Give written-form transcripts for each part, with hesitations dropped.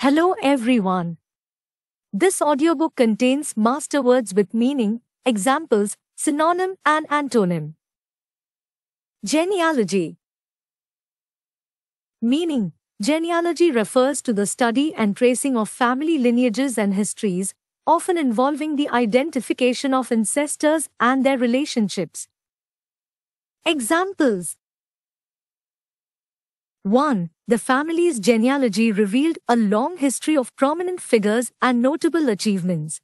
Hello everyone. This audiobook contains master words with meaning, examples, synonym and antonym. Genealogy. Meaning. Genealogy refers to the study and tracing of family lineages and histories, often involving the identification of ancestors and their relationships. Examples. 1. The family's genealogy revealed a long history of prominent figures and notable achievements.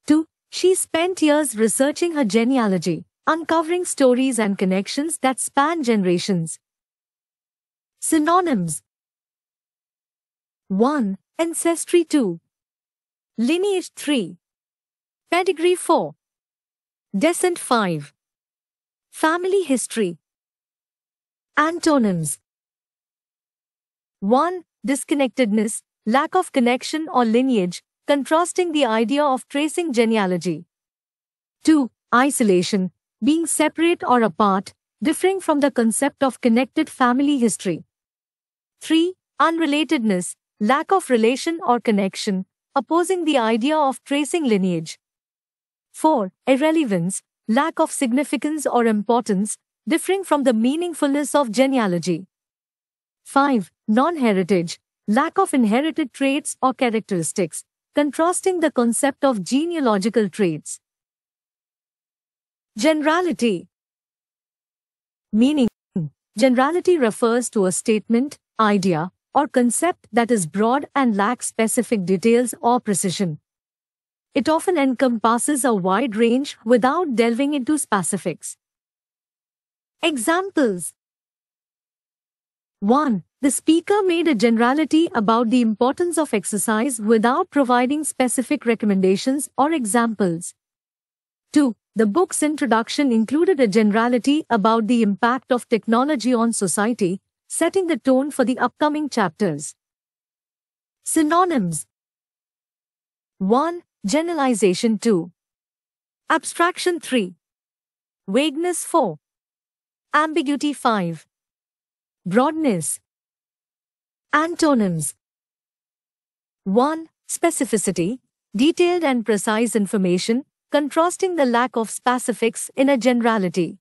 2. She spent years researching her genealogy, uncovering stories and connections that span generations. Synonyms. 1. Ancestry. 2. Lineage. 3. Pedigree. 4. Descent. 5. Family history. Antonyms. 1. Disconnectedness, lack of connection or lineage, contrasting the idea of tracing genealogy. 2. Isolation, being separate or apart, differing from the concept of connected family history. 3. Unrelatedness, lack of relation or connection, opposing the idea of tracing lineage. 4. Irrelevance, lack of significance or importance, differing from the meaningfulness of genealogy. 5. Non-heritage, lack of inherited traits or characteristics, contrasting the concept of genealogical traits. Generality. Meaning. Generality refers to a statement, idea, or concept that is broad and lacks specific details or precision. It often encompasses a wide range without delving into specifics. Examples. 1. The speaker made a generality about the importance of exercise without providing specific recommendations or examples. 2. The book's introduction included a generality about the impact of technology on society, setting the tone for the upcoming chapters. Synonyms. 1. Generalization. 2. Abstraction. 3. Vagueness. 4. Ambiguity. 5. Broadness. Antonyms. 1. Specificity, detailed and precise information, contrasting the lack of specifics in a generality.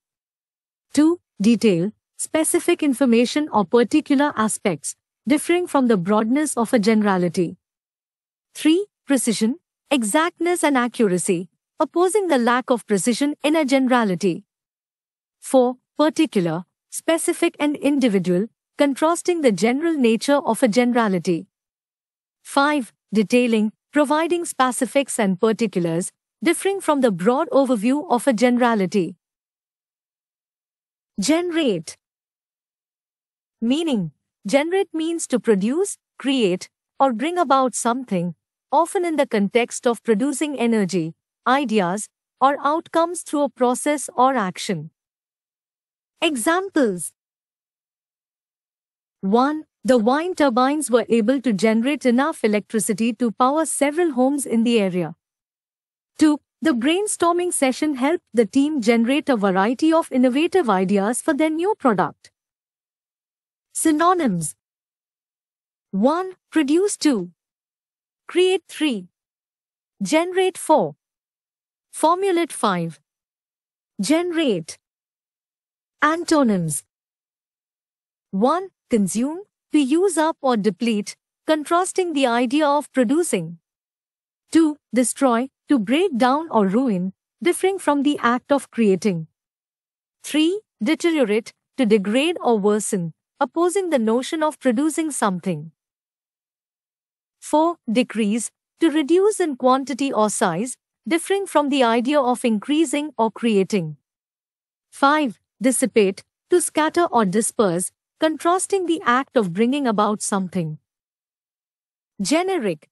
2. Detail, specific information or particular aspects, differing from the broadness of a generality. 3. Precision, exactness and accuracy, opposing the lack of precision in a generality. 4. Particular, specific and individual, contrasting the general nature of a generality. 5. Detailing, providing specifics and particulars, differing from the broad overview of a generality. Generate. Meaning. Generate means to produce, create, or bring about something, often in the context of producing energy, ideas, or outcomes through a process or action. Examples. 1. The wind turbines were able to generate enough electricity to power several homes in the area. 2. The brainstorming session helped the team generate a variety of innovative ideas for their new product. Synonyms. 1. Produce. 2. Create. 3. Generate. 4. Formulate. 5. Generate. Antonyms. 1. Consume, to use up or deplete, contrasting the idea of producing. 2. Destroy, to break down or ruin, differing from the act of creating. 3. Deteriorate, to degrade or worsen, opposing the notion of producing something. 4. Decrease, to reduce in quantity or size, differing from the idea of increasing or creating. 5. Dissipate, to scatter or disperse, contrasting the act of bringing about something. Generic.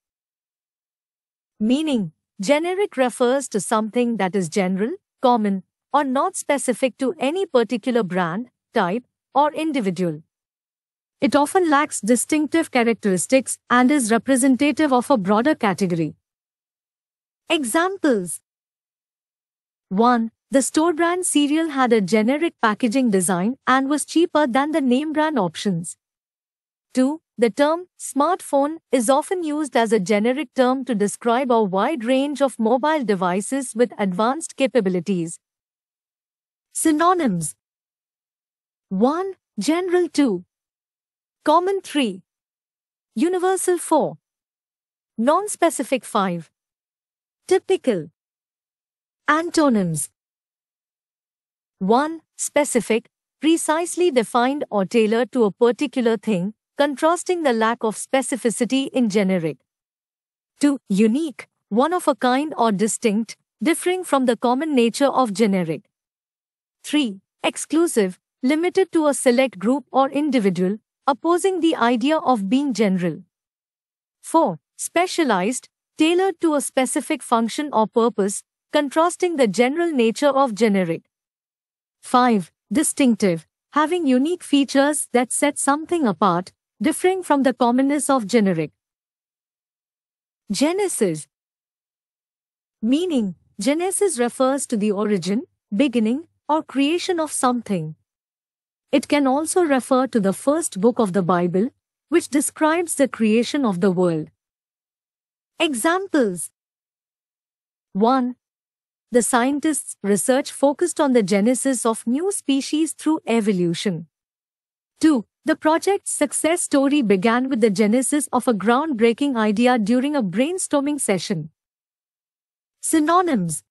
Meaning. Generic refers to something that is general, common, or not specific to any particular brand, type, or individual. It often lacks distinctive characteristics and is representative of a broader category. Examples. 1. The store brand cereal had a generic packaging design and was cheaper than the name brand options. 2. The term smartphone is often used as a generic term to describe a wide range of mobile devices with advanced capabilities. Synonyms: 1. General. 2. Common. 3. Universal. 4. Non-specific. 5. Typical. Antonyms: 1. Specific, precisely defined or tailored to a particular thing, contrasting the lack of specificity in generic. 2. Unique, one of a kind or distinct, differing from the common nature of generic. 3. Exclusive, limited to a select group or individual, opposing the idea of being general. 4. Specialized, tailored to a specific function or purpose, contrasting the general nature of generic. 5. Distinctive, having unique features that set something apart, differing from the commonness of generic. Genesis. Meaning: Genesis refers to the origin, beginning, or creation of something. It can also refer to the first book of the Bible, which describes the creation of the world. Examples: 1. The scientists' research focused on the genesis of new species through evolution. 2. The project's success story began with the genesis of a groundbreaking idea during a brainstorming session. Synonyms: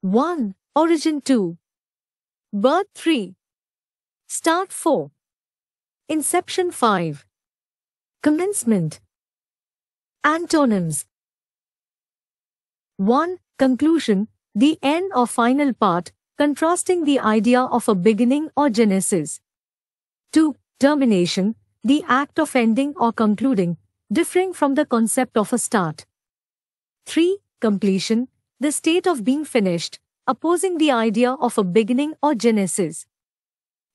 1. Origin. 2. Birth. 3. Start. 4. Inception. 5. Commencement. Antonyms: 1. Conclusion, the end or final part, contrasting the idea of a beginning or genesis. 2. Termination, the act of ending or concluding, differing from the concept of a start. 3. Completion, the state of being finished, opposing the idea of a beginning or genesis.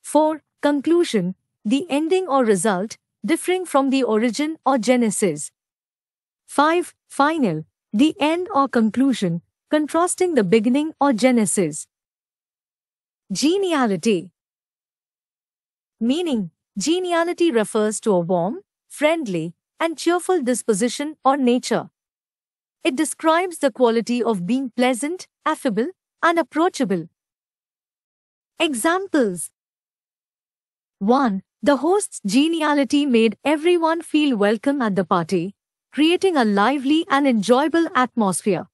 4. Conclusion, the ending or result, differing from the origin or genesis. 5. Final, the end or conclusion, contrasting the beginning or genesis. Geniality. Meaning: Geniality refers to a warm, friendly, and cheerful disposition or nature. It describes the quality of being pleasant, affable, and approachable. Examples: 1. The host's geniality made everyone feel welcome at the party, creating a lively and enjoyable atmosphere.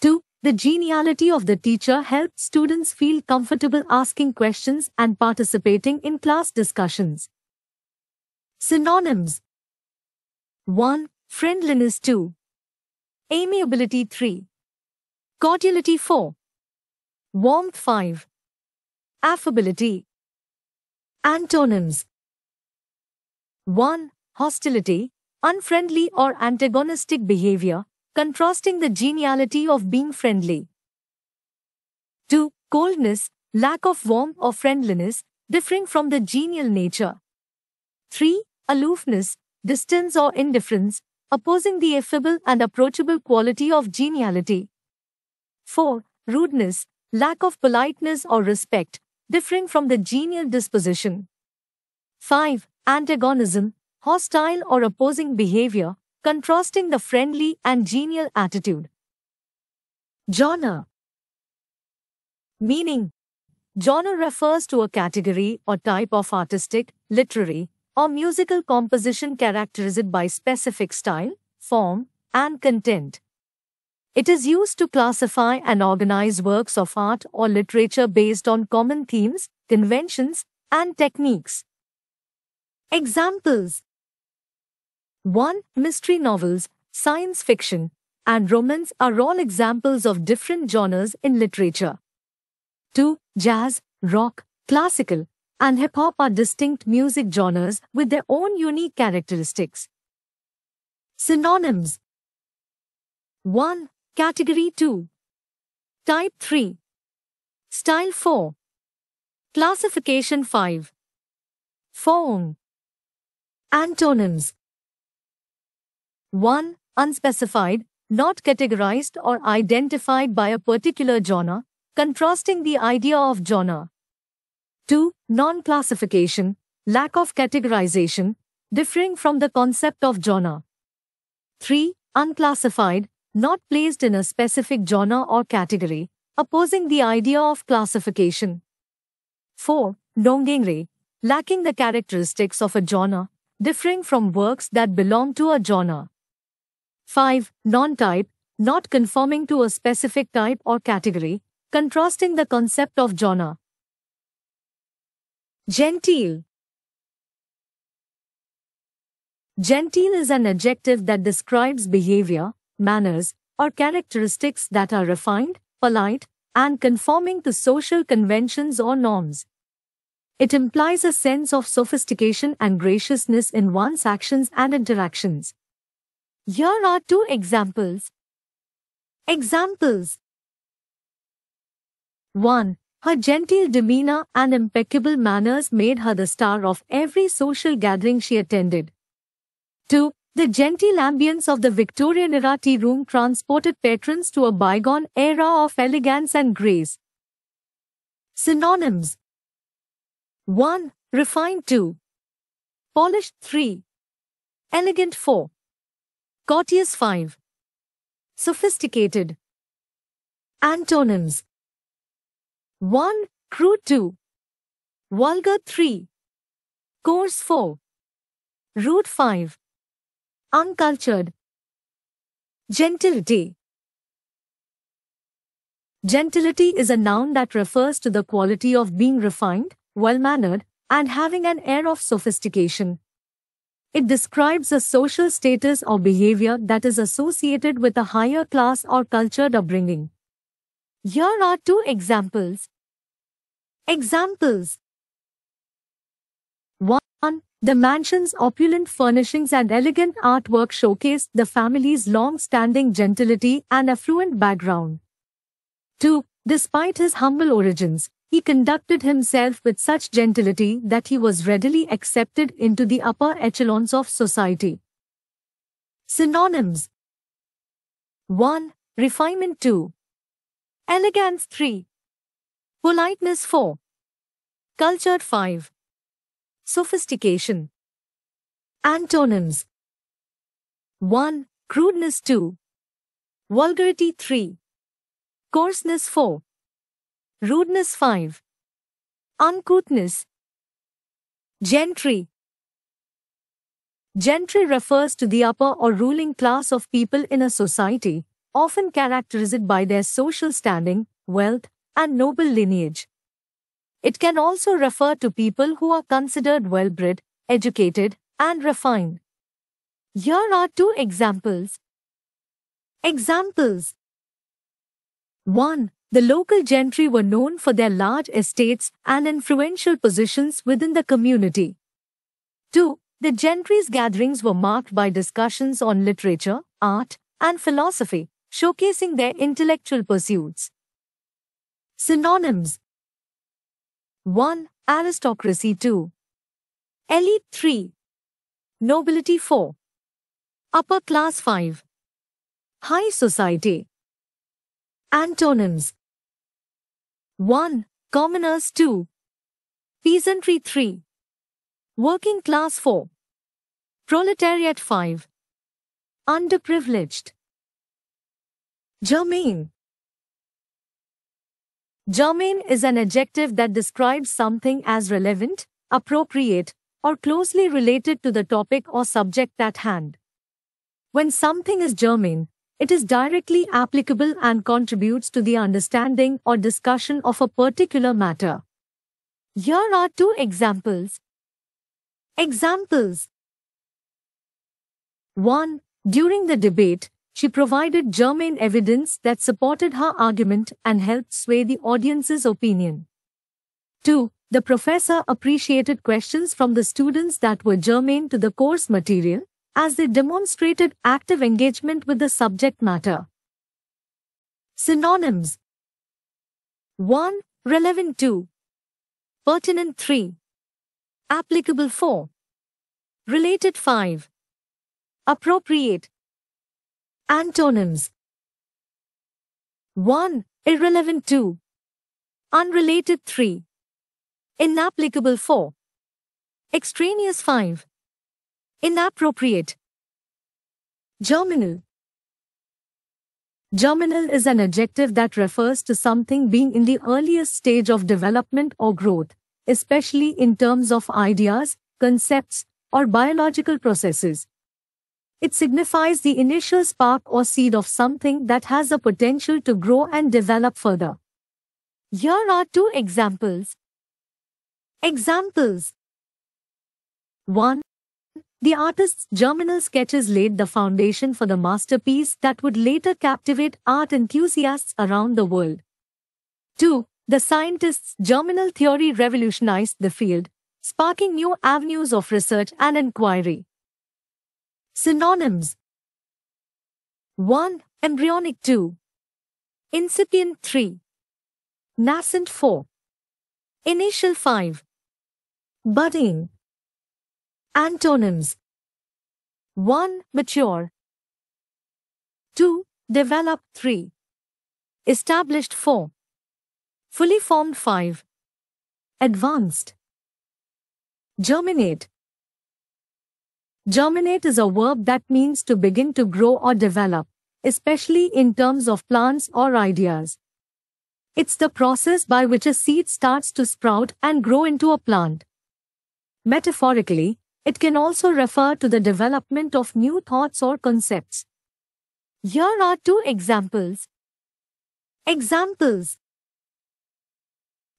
2. The geniality of the teacher helped students feel comfortable asking questions and participating in class discussions. Synonyms: 1. Friendliness. 2. Amiability. 3. Cordiality. 4. Warmth. 5. Affability. Antonyms: 1. Hostility, unfriendly or antagonistic behavior, contrasting the geniality of being friendly. 2. Coldness, lack of warmth or friendliness, differing from the genial nature. 3. Aloofness, distance or indifference, opposing the affable and approachable quality of geniality. 4. Rudeness, lack of politeness or respect, differing from the genial disposition. 5. Antagonism, hostile or opposing behavior, contrasting the friendly and genial attitude. Genre. Meaning: Genre refers to a category or type of artistic, literary, or musical composition characterized by specific style, form, and content. It is used to classify and organize works of art or literature based on common themes, conventions, and techniques. Examples: 1. Mystery novels, science fiction, and romance are all examples of different genres in literature. 2. Jazz, rock, classical, and hip-hop are distinct music genres with their own unique characteristics. Synonyms: 1. Category. 2. Type. 3. Style. 4. Classification. 5. Form. Antonyms: 1. Unspecified, not categorized or identified by a particular genre, contrasting the idea of genre. 2. Non-classification, lack of categorization, differing from the concept of genre. 3. Unclassified, not placed in a specific genre or category, opposing the idea of classification. 4. Dongengre, lacking the characteristics of a genre, differing from works that belong to a genre. 5. Non-type, not conforming to a specific type or category, contrasting the concept of genre. Genteel. Genteel is an adjective that describes behavior, manners, or characteristics that are refined, polite, and conforming to social conventions or norms. It implies a sense of sophistication and graciousness in one's actions and interactions. Here are 2 examples. Examples. 1. Her genteel demeanor and impeccable manners made her the star of every social gathering she attended. 2. The genteel ambience of the Victorian-era tea room transported patrons to a bygone era of elegance and grace. Synonyms. 1. Refined. 2. Polished. 3. Elegant. 4. Courteous. 5. Sophisticated. Antonyms. 1. Crude. 2. Vulgar. 3. Coarse. 4. Rude. 5. Uncultured. Gentility. Gentility is a noun that refers to the quality of being refined, well-mannered, and having an air of sophistication. It describes a social status or behavior that is associated with a higher class or cultured upbringing. Here are 2 examples. Examples. 1. The mansion's opulent furnishings and elegant artwork showcased the family's long-standing gentility and affluent background. 2. Despite his humble origins, he conducted himself with such gentility that he was readily accepted into the upper echelons of society. Synonyms. 1. Refinement. 2. Elegance. 3. Politeness. 4. Cultured. 5. Sophistication. Antonyms. 1. Crudeness. 2. Vulgarity. 3. Coarseness. 4. Rudeness. 5. Uncouthness. Gentry. Gentry refers to the upper or ruling class of people in a society, often characterized by their social standing, wealth, and noble lineage. It can also refer to people who are considered well-bred, educated, and refined. Here are 2 examples. Examples. 1. The local gentry were known for their large estates and influential positions within the community. 2. The gentry's gatherings were marked by discussions on literature, art, and philosophy, showcasing their intellectual pursuits. Synonyms. 1. Aristocracy. 2. Elite. 3. Nobility. 4. Upper class. 5. High society. Antonyms. 1. Commoners. 2. Peasantry. 3. Working class. 4. Proletariat. 5. Underprivileged. Germane. Germane is an adjective that describes something as relevant, appropriate, or closely related to the topic or subject at hand. When something is germane, it is directly applicable and contributes to the understanding or discussion of a particular matter. Here are 2 examples. Examples. 1. During the debate, she provided germane evidence that supported her argument and helped sway the audience's opinion. 2. The professor appreciated questions from the students that were germane to the course material, as they demonstrated active engagement with the subject matter. Synonyms. 1. Relevant. 2. Pertinent. 3. Applicable. 4. Related. 5. Appropriate. Antonyms. 1. Irrelevant. 2. Unrelated. 3. Inapplicable. 4. Extraneous 5. Inappropriate. Germinal. Germinal is an adjective that refers to something being in the earliest stage of development or growth, especially in terms of ideas, concepts, or biological processes. It signifies the initial spark or seed of something that has the potential to grow and develop further. Here are two examples. Examples. 1. The artist's germinal sketches laid the foundation for the masterpiece that would later captivate art enthusiasts around the world. 2. The scientist's germinal theory revolutionized the field, sparking new avenues of research and inquiry. Synonyms. 1. Embryonic. 2. Incipient. 3. Nascent. 4. Initial. 5. Budding. Antonyms. 1. Mature. 2. Developed. 3. Established. 4. Fully formed. 5. Advanced. Germinate. Germinate is a verb that means to begin to grow or develop, especially in terms of plants or ideas. It's the process by which a seed starts to sprout and grow into a plant. Metaphorically, it can also refer to the development of new thoughts or concepts. Here are two examples. Examples.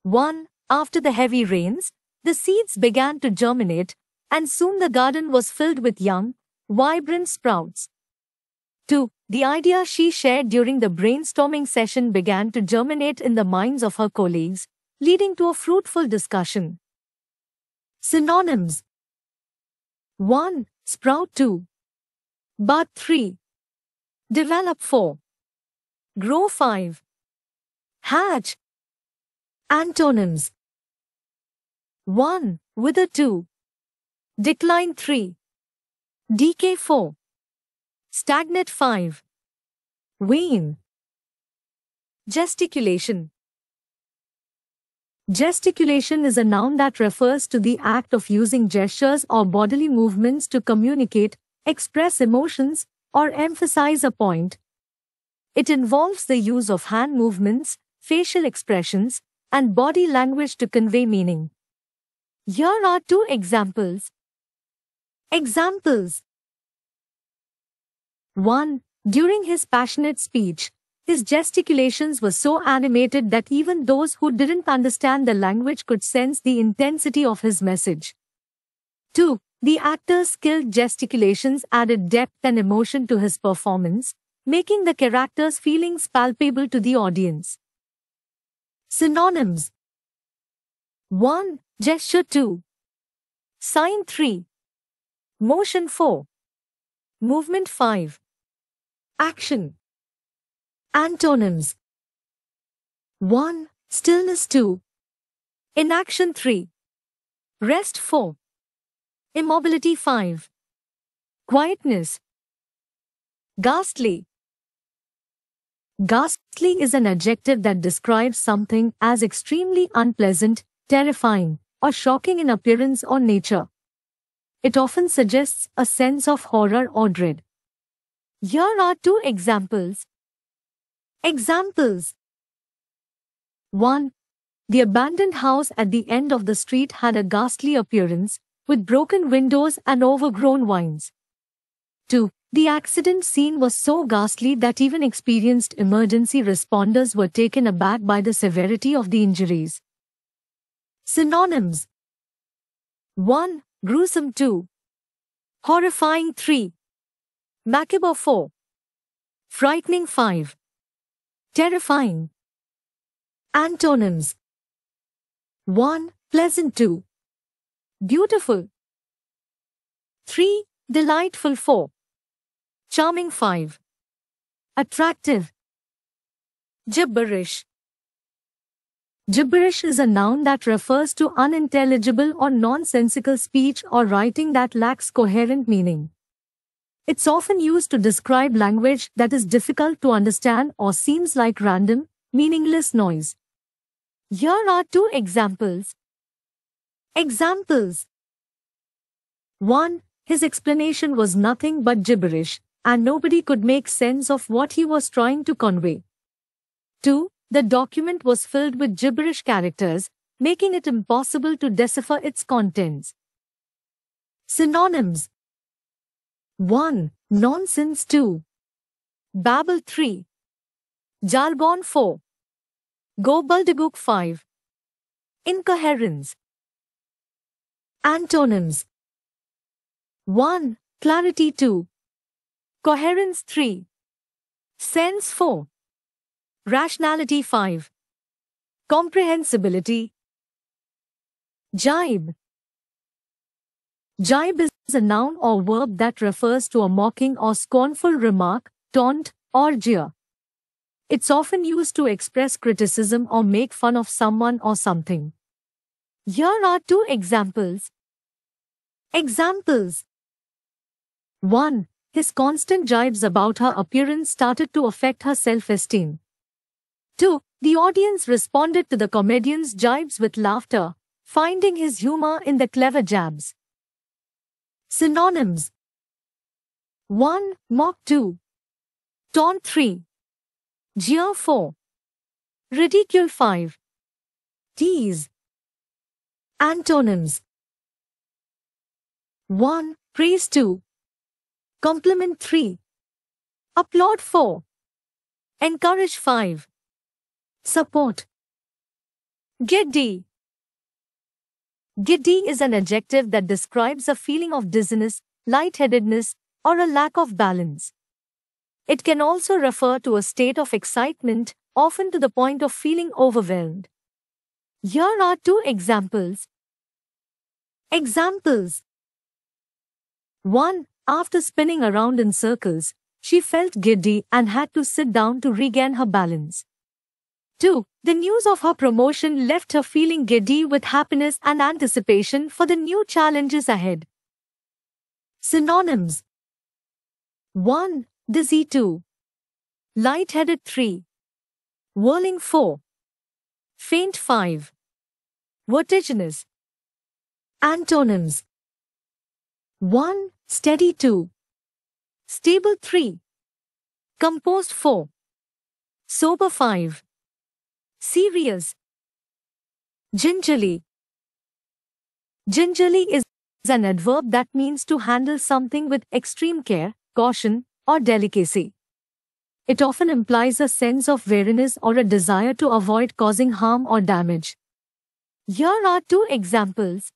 1. After the heavy rains, the seeds began to germinate, and soon the garden was filled with young, vibrant sprouts. 2. The idea she shared during the brainstorming session began to germinate in the minds of her colleagues, leading to a fruitful discussion. Synonyms. 1. Sprout. 2. Bud. 3. Develop. 4. Grow. 5. Hatch. Antonyms. 1. Wither. 2. Decline. 3. Decay. 4. Stagnate. 5. Wane. Gesticulation. Gesticulation is a noun that refers to the act of using gestures or bodily movements to communicate, express emotions, or emphasize a point. It involves the use of hand movements, facial expressions, and body language to convey meaning. Here are two examples. Examples. 1. During his passionate speech, his gesticulations were so animated that even those who didn't understand the language could sense the intensity of his message. 2. The actor's skilled gesticulations added depth and emotion to his performance, making the character's feelings palpable to the audience. Synonyms. 1. Gesture. 2. Sign. 3. Motion. 4. Movement. 5. Action. Antonyms. 1. Stillness. 2. Inaction. 3. Rest. 4. Immobility. 5. Quietness. Ghastly. Ghastly is an adjective that describes something as extremely unpleasant, terrifying, or shocking in appearance or nature. It often suggests a sense of horror or dread. Here are two examples. Examples. 1. The abandoned house at the end of the street had a ghastly appearance, with broken windows and overgrown vines. 2. The accident scene was so ghastly that even experienced emergency responders were taken aback by the severity of the injuries. Synonyms. 1. Gruesome. 2. Horrifying. 3. Macabre. 4. Frightening. 5. Terrifying. Antonyms. 1. Pleasant. 2. Beautiful. 3. Delightful. 4. Charming. 5. Attractive. Gibberish. Gibberish is a noun that refers to unintelligible or nonsensical speech or writing that lacks coherent meaning. It's often used to describe language that is difficult to understand or seems like random, meaningless noise. Here are two examples. Examples. 1. His explanation was nothing but gibberish, and nobody could make sense of what he was trying to convey. 2. The document was filled with gibberish characters, making it impossible to decipher its contents. Synonyms. 1. Nonsense. 2. Babble. 3. Jargon. 4. Gobbledygook. 5. Incoherence. Antonyms. 1. Clarity. 2. Coherence. 3. Sense. 4. Rationality. 5. Comprehensibility. Jibe. Jibe is a noun or verb that refers to a mocking or scornful remark, taunt, or jeer. It's often used to express criticism or make fun of someone or something. Here are 2 examples. Examples. 1. His constant jibes about her appearance started to affect her self-esteem. 2. The audience responded to the comedian's jibes with laughter, finding his humor in the clever jabs. Synonyms. 1. Mock. 2. Taunt. 3. Jeer. 4. Ridicule. 5. Tease. Antonyms. 1. Praise. 2. Compliment. 3. Applaud. 4. Encourage. 5. Support. Giddy. Giddy is an adjective that describes a feeling of dizziness, lightheadedness, or a lack of balance. It can also refer to a state of excitement, often to the point of feeling overwhelmed. Here are 2 examples. Examples. 1. After spinning around in circles, she felt giddy and had to sit down to regain her balance. 2. The news of her promotion left her feeling giddy with happiness and anticipation for the new challenges ahead. Synonyms. 1. Dizzy. 2. Lightheaded. 3. Whirling. 4. Faint. 5. Vertiginous. Antonyms. 1. Steady. 2. Stable. 3. Composed. 4. Sober. 5. Serious. Gingerly. Gingerly is an adverb that means to handle something with extreme care, caution, or delicacy. It often implies a sense of wariness or a desire to avoid causing harm or damage. Here are 2 examples.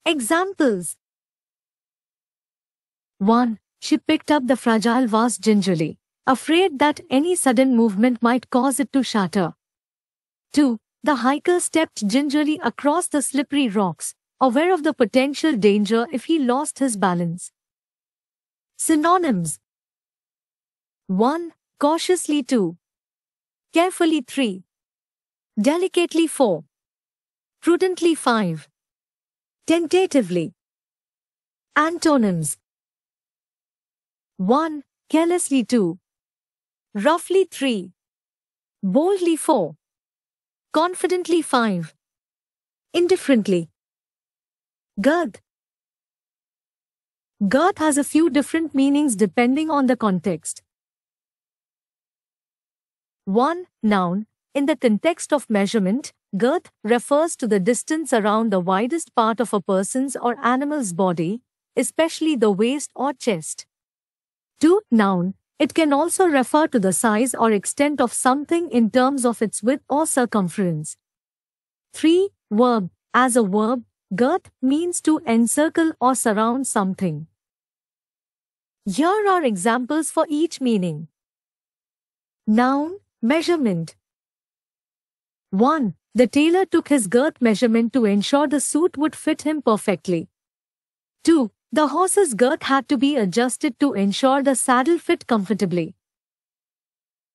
Examples. 1. She picked up the fragile vase gingerly, afraid that any sudden movement might cause it to shatter. 2. The hiker stepped gingerly across the slippery rocks, aware of the potential danger if he lost his balance. Synonyms. 1. Cautiously. 2. Carefully. 3. Delicately. 4. Prudently. 5. Tentatively. Antonyms. 1. Carelessly. 2. Roughly. 3. Boldly. 4. Confidently. 5. Indifferently. Girth. Girth has a few different meanings depending on the context. 1. Noun. In the context of measurement, girth refers to the distance around the widest part of a person's or animal's body, especially the waist or chest. 2. Noun. It can also refer to the size or extent of something in terms of its width or circumference. 3. Verb. As a verb, girth means to encircle or surround something. Here are examples for each meaning. Noun. Measurement. 1. The tailor took his girth measurement to ensure the suit would fit him perfectly. 2. The horse's girth had to be adjusted to ensure the saddle fit comfortably.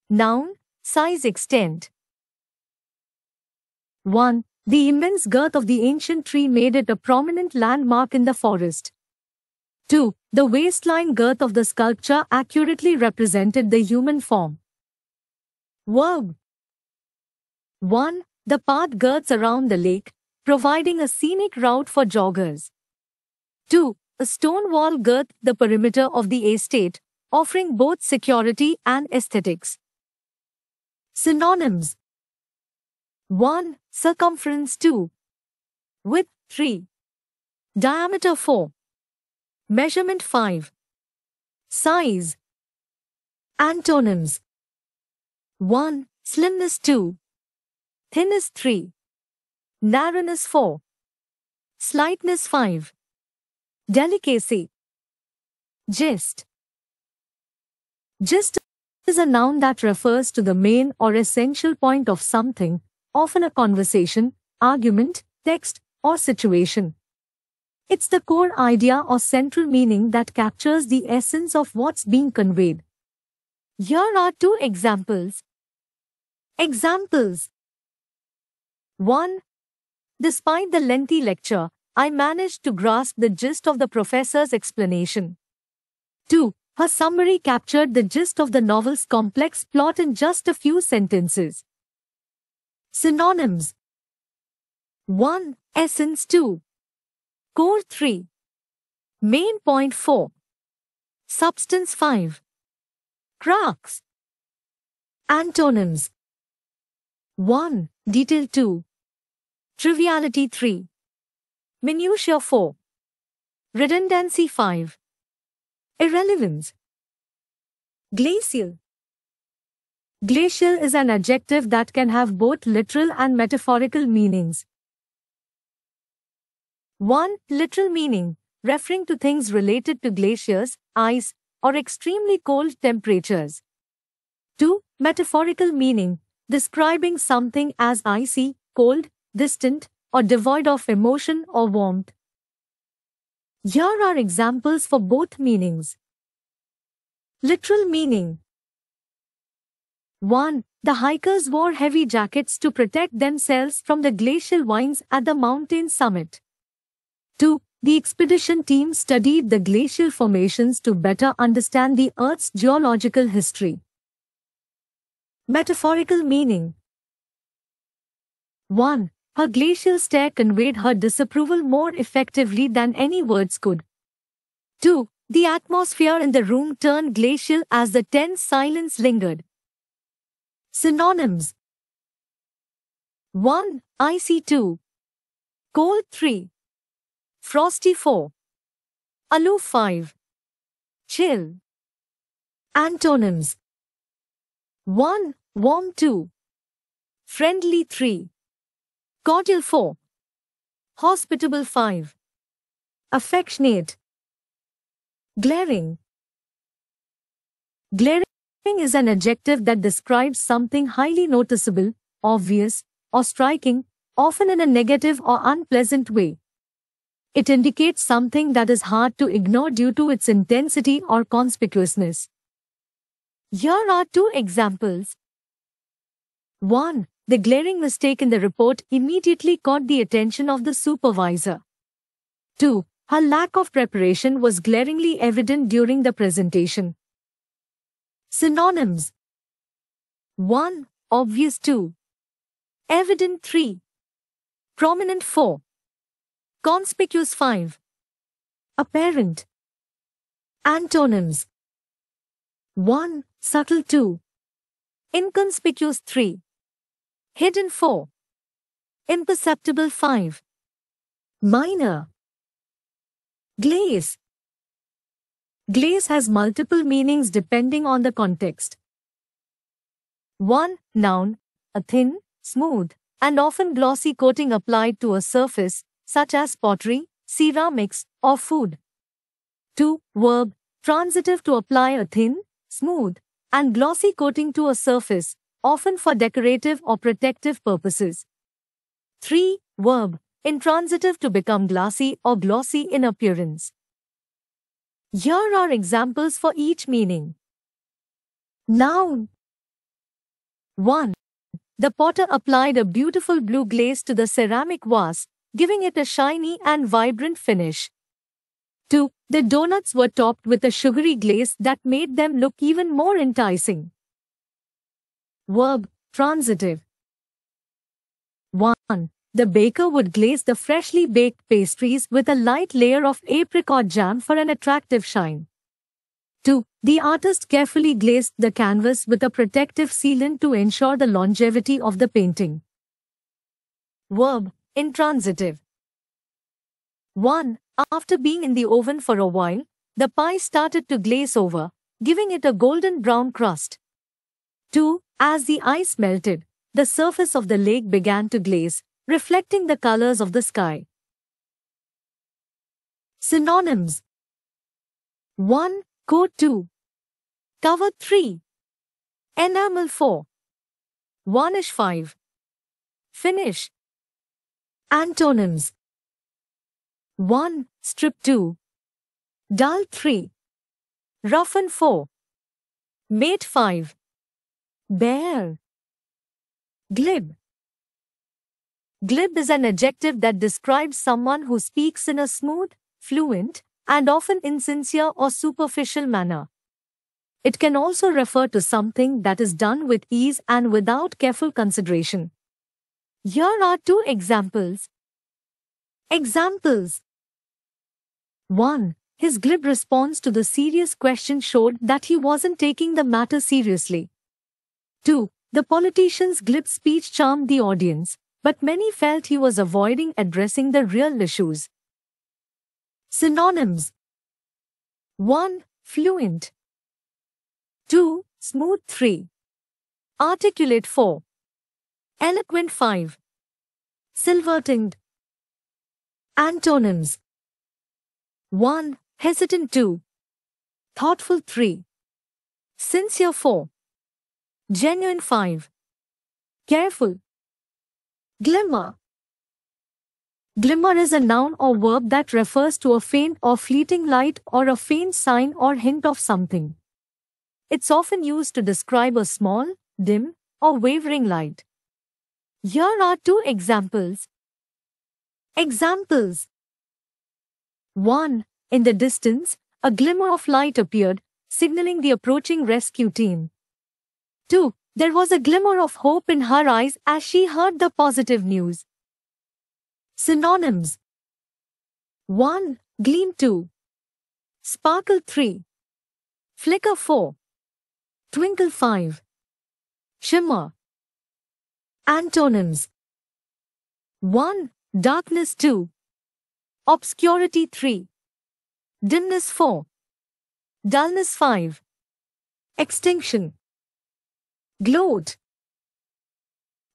Noun. Size. Extent. 1. The immense girth of the ancient tree made it a prominent landmark in the forest. 2. The waistline girth of the sculpture accurately represented the human form. Verb. 1. The path girths around the lake, providing a scenic route for joggers. 2. A stone wall girthed the perimeter of the estate, offering both security and aesthetics. Synonyms: 1. Circumference 2. Width 3. Diameter 4. Measurement 5. Size. Antonyms: 1. Slimness 2. Thinness 3. Narrowness 4. Slightness 5. Delicacy. Gist. Gist is a noun that refers to the main or essential point of something, often a conversation, argument, text, or situation. It's the core idea or central meaning that captures the essence of what's being conveyed. Here are 2 examples. Examples: 1. Despite the lengthy lecture, I managed to grasp the gist of the professor's explanation. 2. Her summary captured the gist of the novel's complex plot in just a few sentences. Synonyms: 1. Essence 2. Core 3. Main point 4. Substance 5. Crux. Antonyms: 1. Detail 2. Triviality 3. Minutiae 4. Redundancy 5. Irrelevance. Glacial. Glacial is an adjective that can have both literal and metaphorical meanings. 1. Literal meaning, referring to things related to glaciers, ice, or extremely cold temperatures. 2. Metaphorical meaning, describing something as icy, cold, distant, or devoid of emotion or warmth. Here are examples for both meanings. Literal meaning: 1. The hikers wore heavy jackets to protect themselves from the glacial winds at the mountain summit. 2. The expedition team studied the glacial formations to better understand the Earth's geological history. Metaphorical meaning: 1. Her glacial stare conveyed her disapproval more effectively than any words could. 2. The atmosphere in the room turned glacial as the tense silence lingered. Synonyms: 1. Icy 2. Cold 3. Frosty 4. Aloof 5. Chill. Antonyms: 1. Warm 2. Friendly 3. Cordial 4. Hospitable 5. Affectionate. Glaring. Glaring is an adjective that describes something highly noticeable, obvious, or striking, often in a negative or unpleasant way. It indicates something that is hard to ignore due to its intensity or conspicuousness. Here are 2 examples. 1. The glaring mistake in the report immediately caught the attention of the supervisor. 2. Her lack of preparation was glaringly evident during the presentation. Synonyms: 1. Obvious 2. Evident 3. Prominent 4. Conspicuous 5. Apparent. Antonyms: 1. Subtle 2. Inconspicuous 3. Hidden 4. Imperceptible 5. Minor. Glaze. Glaze has multiple meanings depending on the context. 1. Noun, a thin, smooth, and often glossy coating applied to a surface, such as pottery, ceramics, or food. 2. Verb, transitive to apply a thin, smooth, and glossy coating to a surface, often for decorative or protective purposes. 3. Verb, intransitive to become glassy or glossy in appearance. Here are examples for each meaning. Noun. 1. The potter applied a beautiful blue glaze to the ceramic vase, giving it a shiny and vibrant finish. 2. The donuts were topped with a sugary glaze that made them look even more enticing. Verb, transitive. 1. The baker would glaze the freshly baked pastries with a light layer of apricot jam for an attractive shine. 2. The artist carefully glazed the canvas with a protective sealant to ensure the longevity of the painting. Verb, intransitive. 1. After being in the oven for a while, the pie started to glaze over, giving it a golden brown crust. 2. As the ice melted, the surface of the lake began to glaze, reflecting the colors of the sky. Synonyms. 1. Coat 2. Cover 3. Enamel 4. Varnish 5. Finish. Antonyms. 1. Strip 2. Dull 3. Roughen 4. Mate 5. Bare. Glib. Glib is an adjective that describes someone who speaks in a smooth, fluent, and often insincere or superficial manner. It can also refer to something that is done with ease and without careful consideration. Here are 2 examples. Examples. 1. His glib response to the serious question showed that he wasn't taking the matter seriously. 2. The politician's glib speech charmed the audience, but many felt he was avoiding addressing the real issues. Synonyms. 1. Fluent. 2. Smooth 3. Articulate 4. Eloquent 5. Silver-tinged. Antonyms. 1. Hesitant 2. Thoughtful 3. Sincere 4. Genuine 5. Careful. Glimmer. Glimmer is a noun or verb that refers to a faint or fleeting light or a faint sign or hint of something. It's often used to describe a small, dim, or wavering light. Here are 2 examples. Examples. 1. In the distance, a glimmer of light appeared, signaling the approaching rescue team. 2. There was a glimmer of hope in her eyes as she heard the positive news. Synonyms. 1. Gleam 2. Sparkle 3. Flicker 4. Twinkle 5. Shimmer. Antonyms. 1. Darkness 2. Obscurity 3. Dimness 4. Dullness 5. Extinction. Gloat.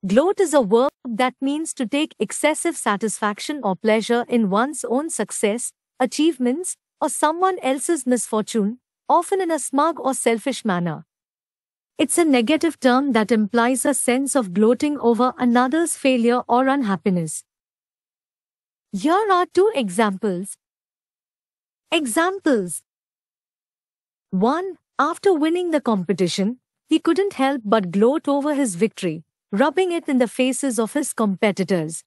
Gloat is a verb that means to take excessive satisfaction or pleasure in one's own success, achievements, or someone else's misfortune, often in a smug or selfish manner. It's a negative term that implies a sense of gloating over another's failure or unhappiness. Here are 2 examples. Examples. 1. After winning the competition, he couldn't help but gloat over his victory, rubbing it in the faces of his competitors.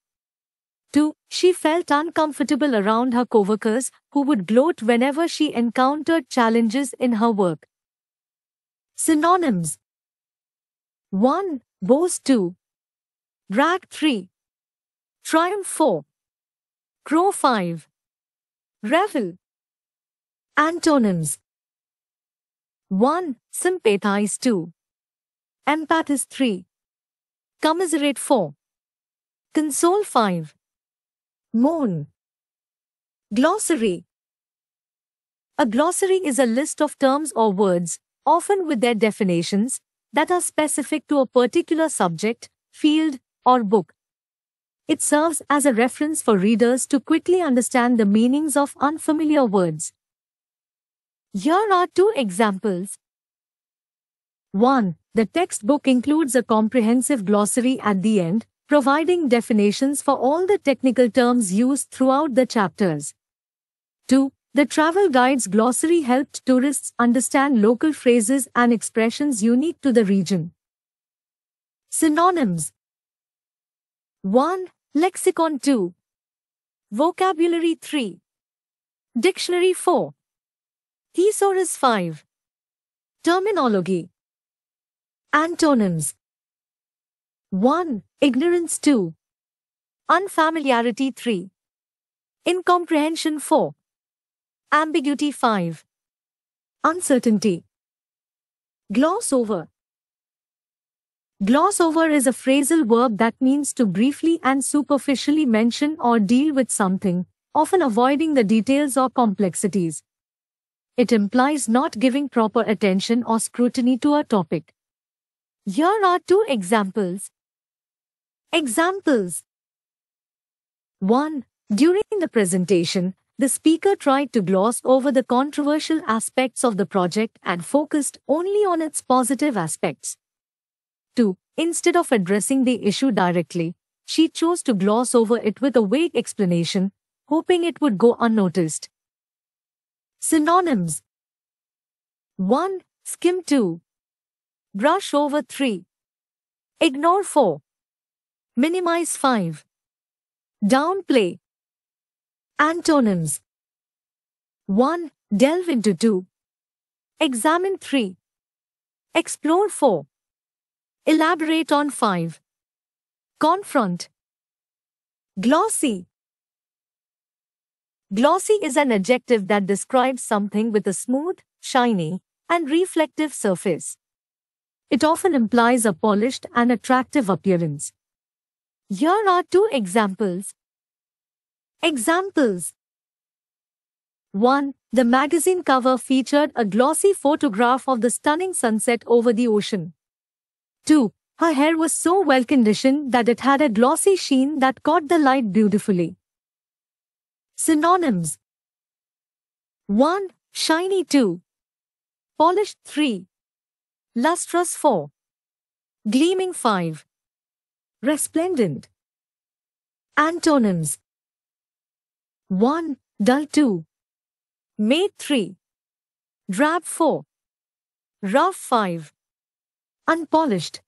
2. She felt uncomfortable around her coworkers who would gloat whenever she encountered challenges in her work. Synonyms. 1. Boast 2. Brag 3. Triumph 4. Crow 5. Revel. Antonyms. 1. Sympathize 2. Empathize 3. Commiserate 4. Console 5. Mourn. Glossary. A glossary is a list of terms or words, often with their definitions, that are specific to a particular subject, field, or book. It serves as a reference for readers to quickly understand the meanings of unfamiliar words. Here are 2 examples. 1. The textbook includes a comprehensive glossary at the end, providing definitions for all the technical terms used throughout the chapters. 2. The travel guide's glossary helped tourists understand local phrases and expressions unique to the region. Synonyms. 1. Lexicon 2. Vocabulary 3. Dictionary 4. Thesaurus 5. Terminology. Antonyms. 1. Ignorance 2. Unfamiliarity 3. Incomprehension 4. Ambiguity 5. Uncertainty. Gloss over. Gloss over is a phrasal verb that means to briefly and superficially mention or deal with something, often avoiding the details or complexities. It implies not giving proper attention or scrutiny to a topic. Here are 2 examples. Examples. 1. During the presentation, the speaker tried to gloss over the controversial aspects of the project and focused only on its positive aspects. 2. Instead of addressing the issue directly, she chose to gloss over it with a vague explanation, hoping it would go unnoticed. Synonyms. 1. Skim 2. Brush over 3. Ignore 4. Minimize 5. Downplay. Antonyms. 1. Delve into 2. Examine 3. Explore 4. Elaborate on 5. Confront. Glossy. Glossy is an adjective that describes something with a smooth, shiny, and reflective surface. It often implies a polished and attractive appearance. Here are 2 examples. Examples. 1. The magazine cover featured a glossy photograph of the stunning sunset over the ocean. 2. Her hair was so well conditioned that it had a glossy sheen that caught the light beautifully. Synonyms. 1. Shiny 2. Polished 3. Lustrous 4. Gleaming 5. Resplendent. Antonyms. 1. Dull 2. Matte 3. Drab 4. Rough 5. Unpolished.